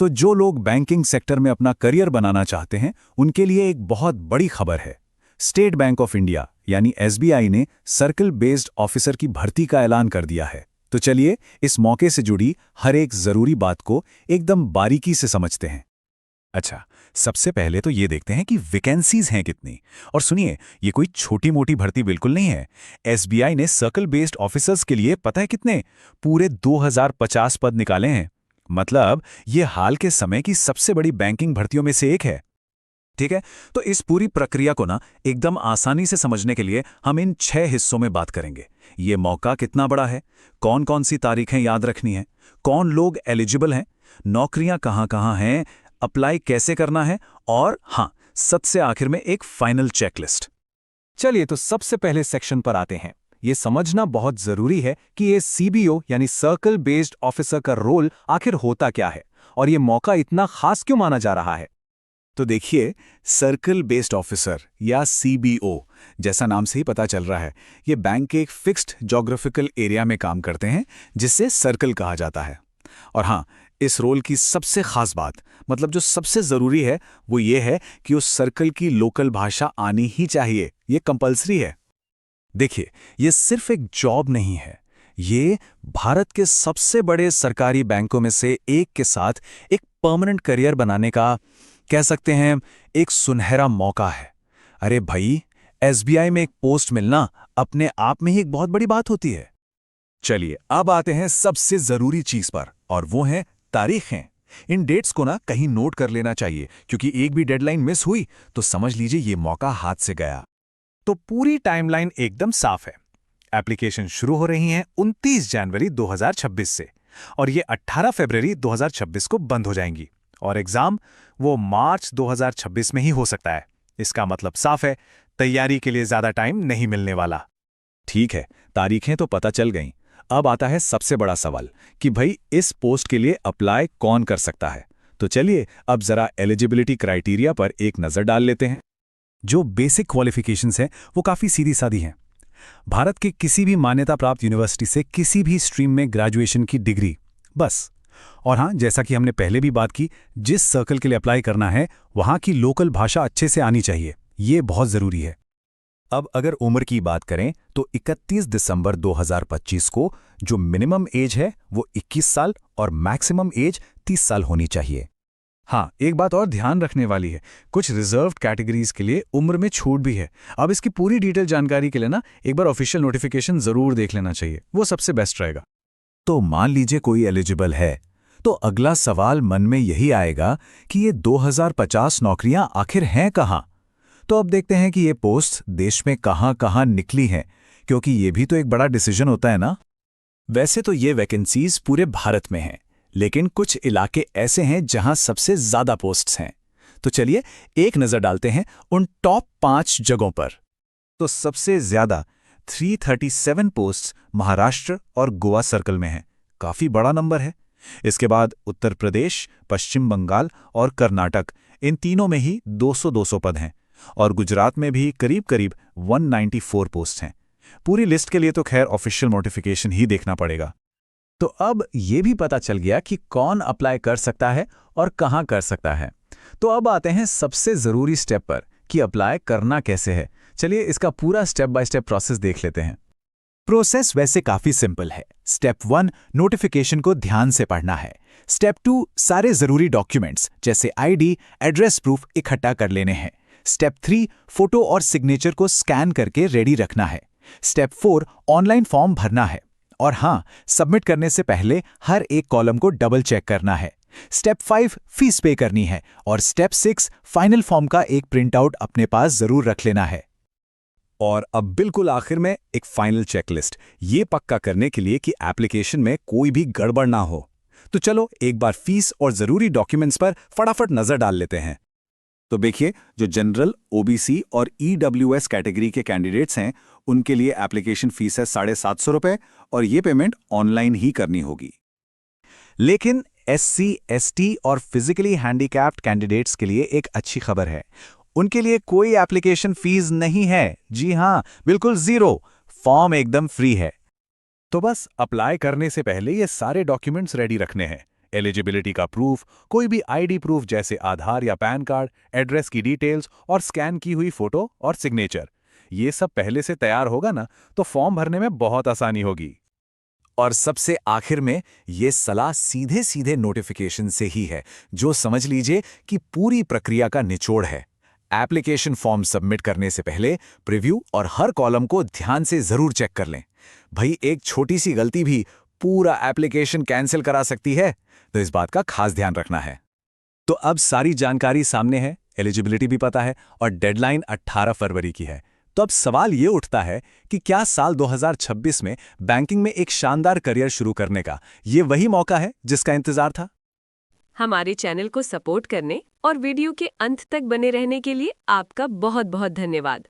तो जो लोग बैंकिंग सेक्टर में अपना करियर बनाना चाहते हैं, उनके लिए एक बहुत बड़ी खबर है। स्टेट बैंक ऑफ इंडिया यानी एसबीआई ने सर्कल बेस्ड ऑफिसर की भर्ती का ऐलान कर दिया है। तो चलिए इस मौके से जुड़ी हर एक जरूरी बात को एकदम बारीकी से समझते हैं। अच्छा, सबसे पहले तो ये देखते हैं कि वैकेंसीज हैं कितनी। और सुनिए, ये कोई छोटी मोटी भर्ती बिल्कुल नहीं है। एसबीआई ने सर्कल बेस्ड ऑफिसर्स के लिए पता है कितने, पूरे 2050 पद निकाले हैं। मतलब ये हाल के समय की सबसे बड़ी बैंकिंग भर्तियों में से एक है। ठीक है, तो इस पूरी प्रक्रिया को ना एकदम आसानी से समझने के लिए हम इन 6 हिस्सों में बात करेंगे। ये मौका कितना बड़ा है, कौन कौन सी तारीखें याद रखनी है, कौन लोग एलिजिबल हैं, नौकरियां कहाँ कहाँ हैं, अप्लाई कैसे करना है, और हाँ, सबसे आखिर में एक फाइनल चेकलिस्ट। चलिए तो सबसे पहले सेक्शन पर आते हैं। ये समझना बहुत जरूरी है कि ये सीबीओ यानी सर्कल बेस्ड ऑफिसर का रोल आखिर होता क्या है और ये मौका इतना खास क्यों माना जा रहा है। तो देखिए, सर्कल बेस्ड ऑफिसर या सीबीओ, जैसा नाम से ही पता चल रहा है, ये बैंक के एक फिक्स्ड ज्योग्राफिकल एरिया में काम करते हैं जिसे सर्कल कहा जाता है। और हाँ, इस रोल की सबसे खास बात, मतलब जो सबसे जरूरी है, वो ये है कि उस सर्कल की लोकल भाषा आनी ही चाहिए। ये कंपलसरी है। देखिए, ये सिर्फ एक जॉब नहीं है, ये भारत के सबसे बड़े सरकारी बैंकों में से एक के साथ एक परमानेंट करियर बनाने का, कह सकते हैं, एक सुनहरा मौका है। अरे भाई, एसबीआई में एक पोस्ट मिलना अपने आप में ही एक बहुत बड़ी बात होती है। चलिए अब आते हैं सबसे जरूरी चीज पर, और वो है तारीखें। इन डेट्स को ना कहीं नोट कर लेना चाहिए, क्योंकि एक भी डेडलाइन मिस हुई तो समझ लीजिए ये मौका हाथ से गया। तो पूरी टाइमलाइन एकदम साफ है। एप्लीकेशन शुरू हो रही हैं 29 जनवरी 2026 से, और ये 18 फरवरी 2026 को बंद हो जाएंगी। और एग्जाम वो मार्च 2026 में ही हो सकता है। इसका मतलब साफ है, तैयारी के लिए ज्यादा टाइम नहीं मिलने वाला। ठीक है, तारीखें तो पता चल गईं। अब आता है सबसे बड़ा सवाल कि भाई इस पोस्ट के लिए अप्लाई कौन कर सकता है। तो चलिए अब जरा एलिजिबिलिटी क्राइटेरिया पर एक नजर डाल लेते हैं। जो बेसिक क्वालिफिकेशंस हैं वो काफ़ी सीधी सादी हैं। भारत के किसी भी मान्यता प्राप्त यूनिवर्सिटी से किसी भी स्ट्रीम में ग्रेजुएशन की डिग्री, बस। और हाँ, जैसा कि हमने पहले भी बात की, जिस सर्कल के लिए अप्लाई करना है वहाँ की लोकल भाषा अच्छे से आनी चाहिए, ये बहुत ज़रूरी है। अब अगर उम्र की बात करें तो 31 दिसंबर 2025 को जो मिनिमम एज है वो 21 साल और मैक्सिमम एज 30 साल होनी चाहिए। हाँ, एक बात और ध्यान रखने वाली है, कुछ रिजर्व्ड कैटेगरीज के लिए उम्र में छूट भी है। अब इसकी पूरी डिटेल जानकारी के लिए ना एक बार ऑफिशियल नोटिफिकेशन जरूर देख लेना चाहिए, वो सबसे बेस्ट रहेगा। तो मान लीजिए कोई एलिजिबल है, तो अगला सवाल मन में यही आएगा कि ये 2050 नौकरियां आखिर हैं कहाँ। तो अब देखते हैं कि ये पोस्ट देश में कहाँ कहाँ निकली हैं, क्योंकि ये भी तो एक बड़ा डिसीजन होता है ना। वैसे तो ये वैकेंसीज पूरे भारत में हैं, लेकिन कुछ इलाके ऐसे हैं जहां सबसे ज्यादा पोस्ट्स हैं। तो चलिए एक नजर डालते हैं उन टॉप 5 जगहों पर। तो सबसे ज्यादा 337 पोस्ट्स महाराष्ट्र और गोवा सर्कल में हैं। काफी बड़ा नंबर है। इसके बाद उत्तर प्रदेश, पश्चिम बंगाल और कर्नाटक, इन तीनों में ही 200-200 पद हैं। और गुजरात में भी करीब करीब 194 पोस्ट हैं। पूरी लिस्ट के लिए तो खैर ऑफिशियल नोटिफिकेशन ही देखना पड़ेगा। तो अब ये भी पता चल गया कि कौन अप्लाई कर सकता है और कहाँ कर सकता है। तो अब आते हैं सबसे ज़रूरी स्टेप पर कि अप्लाई करना कैसे है। चलिए इसका पूरा स्टेप बाय स्टेप प्रोसेस देख लेते हैं। प्रोसेस वैसे काफ़ी सिंपल है। स्टेप 1, नोटिफिकेशन को ध्यान से पढ़ना है। स्टेप 2, सारे ज़रूरी डॉक्यूमेंट्स जैसे आईडी, एड्रेस प्रूफ इकट्ठा कर लेने हैं। स्टेप 3, फोटो और सिग्नेचर को स्कैन करके रेडी रखना है। स्टेप 4, ऑनलाइन फॉर्म भरना है। और हाँ, सबमिट करने से पहले हर एक कॉलम को डबल चेक करना है। स्टेप 5, फीस पे करनी है। और स्टेप 6, फाइनल फॉर्म का एक प्रिंट आउट अपने पास जरूर रख लेना है। और अब बिल्कुल आखिर में एक फाइनल चेकलिस्ट, ये पक्का करने के लिए कि एप्लीकेशन में कोई भी गड़बड़ ना हो। तो चलो एक बार फीस और जरूरी डॉक्यूमेंट्स पर फटाफट नजर डाल लेते हैं। तो देखिए, जो जनरल, ओबीसी और ईडब्ल्यूएस कैटेगरी के कैंडिडेट्स हैं, उनके लिए एप्लीकेशन फीस है 750 रुपये, और ये पेमेंट ऑनलाइन ही करनी होगी। लेकिन एससी, एसटी और फिजिकली हैंडीकैप्ड कैंडिडेट्स के लिए एक अच्छी खबर है। उनके लिए कोई एप्लीकेशन फीस नहीं है। जी हाँ, बिल्कुल जीरो। फॉर्म एकदम फ्री है। तो बस अप्लाई करने से पहले ये सारे डॉक्यूमेंट्स रेडी रखने हैं। एलिजिबिलिटी का प्रूफ, कोई भी आईडी प्रूफ जैसे आधार या पैन कार्ड, एड्रेस की डिटेल्स और स्कैन की हुई फोटो और सिग्नेचर, ये सब पहले से तैयार होगा ना, तो फॉर्म भरने में बहुत आसानी होगी। और सबसे आखिर में ये सलाह सीधे सीधे नोटिफिकेशन से ही है, जो समझ लीजिए कि पूरी प्रक्रिया का निचोड़ है। एप्लीकेशन फॉर्म सबमिट करने से पहले प्रीव्यू और हर कॉलम को ध्यान से जरूर चेक कर लें। भाई, एक छोटी सी गलती भी पूरा एप्लीकेशन कैंसिल करा सकती है, तो इस बात का खास ध्यान रखना है। तो अब सारी जानकारी सामने है, एलिजिबिलिटी भी पता है और डेडलाइन 18 फरवरी की है। तो अब सवाल ये उठता है कि क्या साल 2026 में बैंकिंग में एक शानदार करियर शुरू करने का ये वही मौका है जिसका इंतजार था? हमारे चैनल को सपोर्ट करने और वीडियो के अंत तक बने रहने के लिए आपका बहुत बहुत धन्यवाद।